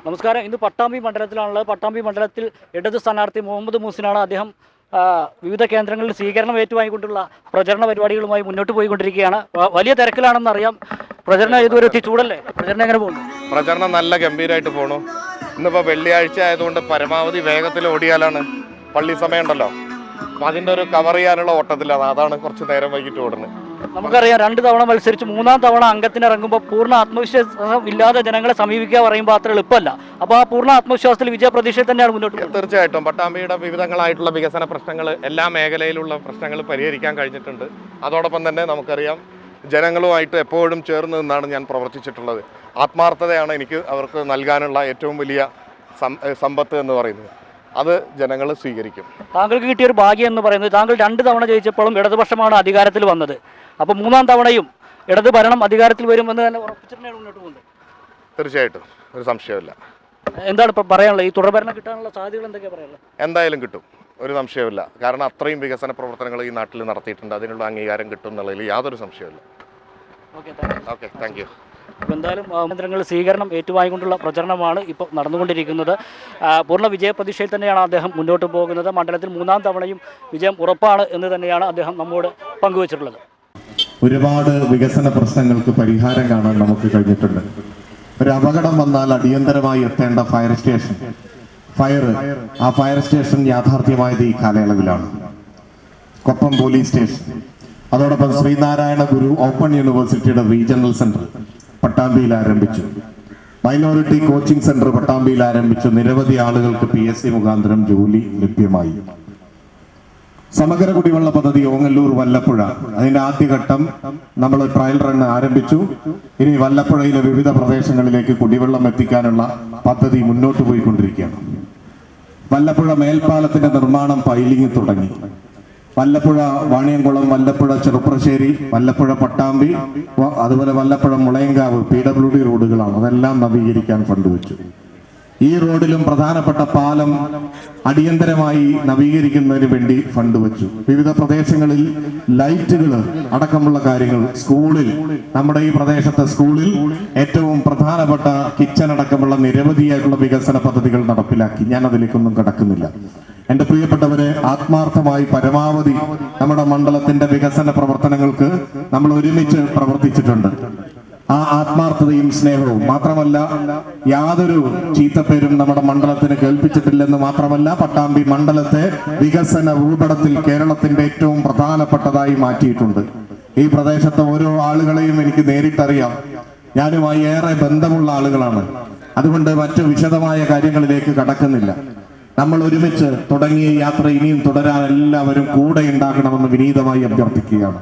നമസ്കാരം. ഇന്ന് പട്ടാമ്പി മണ്ഡലത്തിലാണുള്ളത്. പട്ടാമ്പി മണ്ഡലത്തിൽ ഇടത് സ്ഥാനാർത്ഥി മുഹമ്മദ് മൂസിനാണ്. അദ്ദേഹം വിവിധ കേന്ദ്രങ്ങളിൽ സ്വീകരണം ഏറ്റുവാങ്ങിക്കൊണ്ടുള്ള പ്രചരണ പരിപാടികളുമായി മുന്നോട്ട് പോയിക്കൊണ്ടിരിക്കുകയാണ്. വലിയ തിരക്കിലാണെന്നറിയാം. പ്രചരണം ഇതുവരെ എത്തി. ചൂടല്ലേ? പ്രചരണം എങ്ങനെ പോകുന്നു? പ്രചരണം നല്ല ഗംഭീരമായിട്ട് പോകണു. ഇന്നിപ്പോൾ വെള്ളിയാഴ്ച ആയതുകൊണ്ട് പരമാവധി വേഗത്തിൽ ഓടിയാലാണ് പള്ളി സമയമുണ്ടല്ലോ, അപ്പം അതിൻ്റെ ഒരു കവർ ചെയ്യാനുള്ള ഓട്ടത്തിലാണ്. അതാണ് കുറച്ച് നേരം വൈകിട്ട് ഓടുന്നത്. നമുക്കറിയാം, 2 തവണ മത്സരിച്ച് 3-ാം തവണ അംഗത്തിനിറങ്ങുമ്പോൾ പൂർണ്ണ ആത്മവിശ്വാസം ഇല്ലാതെ ജനങ്ങളെ സമീപിക്കുക പറയുമ്പോൾ അത്ര എളുപ്പമല്ല. അപ്പോൾ ആ പൂർണ്ണ ആത്മവിശ്വാസത്തിൽ വിജയപ്രതീക്ഷയിൽ തന്നെയാണ് മുന്നോട്ട് പോകുന്നത്. തീർച്ചയായിട്ടും പട്ടാമ്പിയുടെ വിവിധങ്ങളായിട്ടുള്ള വികസന പ്രശ്നങ്ങൾ, എല്ലാ മേഖലയിലുള്ള പ്രശ്നങ്ങൾ പരിഹരിക്കാൻ കഴിഞ്ഞിട്ടുണ്ട്. അതോടൊപ്പം തന്നെ നമുക്കറിയാം, ജനങ്ങളുമായിട്ട് എപ്പോഴും ചേർന്ന് നിന്നാണ് ഞാൻ പ്രവർത്തിച്ചിട്ടുള്ളത്. ആത്മാർത്ഥതയാണ് എനിക്ക് അവർക്ക് നൽകാനുള്ള ഏറ്റവും വലിയ സമ്പത്ത് എന്ന് പറയുന്നത്. അത് ജനങ്ങൾ സ്വീകരിക്കും. താങ്കൾക്ക് കിട്ടിയൊരു ഭാഗ്യം എന്ന് പറയുന്നത്, താങ്കൾ 2 തവണ ജയിച്ചപ്പോഴും ഇടതുപക്ഷമാണ് അധികാരത്തിൽ വന്നത്. അപ്പോൾ 3-ാം തവണയും ഇടത് ഭരണം അധികാരത്തിൽ വരുമെന്ന് തന്നെ ഉറപ്പിച്ചിട്ടാണ് മുന്നോട്ട് പോകുന്നത്. തീർച്ചയായിട്ടും, ഒരു സംശയമില്ല. എന്താണ് ഇപ്പോൾ പറയാനുള്ളത്? ഈ തുടർഭരണം കിട്ടാനുള്ള സാധ്യതകൾ എന്തൊക്കെയാണ് പറയാനുള്ളത്? എന്തായാലും കിട്ടും, ഒരു സംശയമില്ല. കാരണം അത്രയും വികസന പ്രവർത്തനങ്ങൾ ഈ നാട്ടിൽ നടത്തിയിട്ടുണ്ട്. അതിനുള്ള അംഗീകാരം കിട്ടും എന്നുള്ളതിൽ യാതൊരു സംശയമില്ല. Okay, thank you. അപ്പോൾ എന്തായാലും കേന്ദ്രങ്ങളിൽ സ്വീകരണം ഏറ്റുവാങ്ങിക്കൊണ്ടുള്ള പ്രചരണമാണ് ഇപ്പോൾ നടന്നുകൊണ്ടിരിക്കുന്നത്. പൂർണ്ണ വിജയപ്രതീക്ഷയിൽ തന്നെയാണ് അദ്ദേഹം മുന്നോട്ട് പോകുന്നത്. മണ്ഡലത്തിൽ 3-ാം തവണയും വിജയം ഉറപ്പാണ് എന്ന് തന്നെയാണ് അദ്ദേഹം നമ്മോട് പങ്കുവച്ചിട്ടുള്ളത്. ഒരുപാട് വികസന പ്രശ്നങ്ങൾക്ക് പരിഹാരം കാണാൻ നമുക്ക് കഴിഞ്ഞിട്ടുണ്ട്. ഒരു അപകടം വന്നാൽ അടിയന്തരമായി എത്തേണ്ട ഫയർ സ്റ്റേഷൻ യാഥാർത്ഥ്യമായത് ഈ കാലയളവിലാണ്. കൊപ്പം പോലീസ് സ്റ്റേഷൻ, അതോടൊപ്പം ശ്രീനാരായണ ഗുരു ഓപ്പൺ യൂണിവേഴ്സിറ്റിയുടെ റീജിയണൽ സെന്റർ പട്ടാമ്പിയിൽ ആരംഭിച്ചു. മൈനോറിറ്റി കോച്ചിങ് സെന്റർ പട്ടാമ്പിയിൽ ആരംഭിച്ചു. നിരവധി ആളുകൾക്ക് PSC മുഖാന്തരം ജോലി ലഭ്യമായി. സമഗ്ര കുടിവെള്ള പദ്ധതി ഓങ്ങല്ലൂർ വല്ലപ്പുഴ, അതിന്റെ ആദ്യഘട്ടം നമ്മൾ ട്രയൽ റൺ ആരംഭിച്ചു. ഇനി വല്ലപ്പുഴയിലെ വിവിധ പ്രദേശങ്ങളിലേക്ക് കുടിവെള്ളം എത്തിക്കാനുള്ള പദ്ധതി മുന്നോട്ട് പോയിക്കൊണ്ടിരിക്കുകയാണ്. വല്ലപ്പുഴ മേൽപ്പാലത്തിന്റെ നിർമ്മാണം പൈലിംഗ് തുടങ്ങി. വല്ലപ്പുഴ വാണിയംകുളം, വല്ലപ്പുഴ ചെറുപ്രശ്ശേരി, വല്ലപ്പുഴ പട്ടാമ്പി, അതുപോലെ വല്ലപ്പുഴ മുളയങ്കാവ് PWD റോഡുകളാണ്. അതെല്ലാം നവീകരിക്കാൻ ഫണ്ട് വെച്ചു. ഈ റോഡിലും പ്രധാനപ്പെട്ട പാലം അടിയന്തരമായി നവീകരിക്കുന്നതിന് വേണ്ടി ഫണ്ട് വെച്ചു. വിവിധ പ്രദേശങ്ങളിൽ ലൈറ്റുകൾ അടക്കമുള്ള കാര്യങ്ങൾ, സ്കൂളിൽ, നമ്മുടെ ഈ പ്രദേശത്തെ സ്കൂളിൽ ഏറ്റവും പ്രധാനപ്പെട്ട കിച്ചൺ അടക്കമുള്ള നിരവധിയായിട്ടുള്ള വികസന പദ്ധതികൾ നടപ്പിലാക്കി. ഞാൻ അതിലേക്കൊന്നും കടക്കുന്നില്ല. എന്റെ പ്രിയപ്പെട്ടവരെ, ആത്മാർത്ഥമായി പരമാവധി നമ്മുടെ മണ്ഡലത്തിന്റെ വികസന പ്രവർത്തനങ്ങൾക്ക് നമ്മൾ ഒരുമിച്ച് പ്രവർത്തിച്ചിട്ടുണ്ട്. ആ ആത്മാർത്ഥതയും സ്നേഹവും മാത്രമല്ല, യാതൊരു ചീത്തപ്പേരും നമ്മുടെ മണ്ഡലത്തിന് കേൾപ്പിച്ചിട്ടില്ലെന്ന് മാത്രമല്ല, പട്ടാമ്പി മണ്ഡലത്തെ വികസന ഭൂപടത്തിൽ കേരളത്തിന്റെ ഏറ്റവും പ്രധാനപ്പെട്ടതായി മാറ്റിയിട്ടുണ്ട്. ഈ പ്രദേശത്തെ ഓരോ ആളുകളെയും എനിക്ക് നേരിട്ടറിയാം. ഞാനുമായി ഏറെ ബന്ധമുള്ള ആളുകളാണ്. അതുകൊണ്ട് മറ്റു വിശദമായ കാര്യങ്ങളിലേക്ക് കടക്കുന്നില്ല. നമ്മൾ ഒരുമിച്ച് തുടങ്ങിയ യാത്ര ഇനിയും തുടരാൻ എല്ലാവരും കൂടെ ഉണ്ടാകണമെന്ന് വിനീതമായി അഭ്യർത്ഥിക്കുകയാണ്.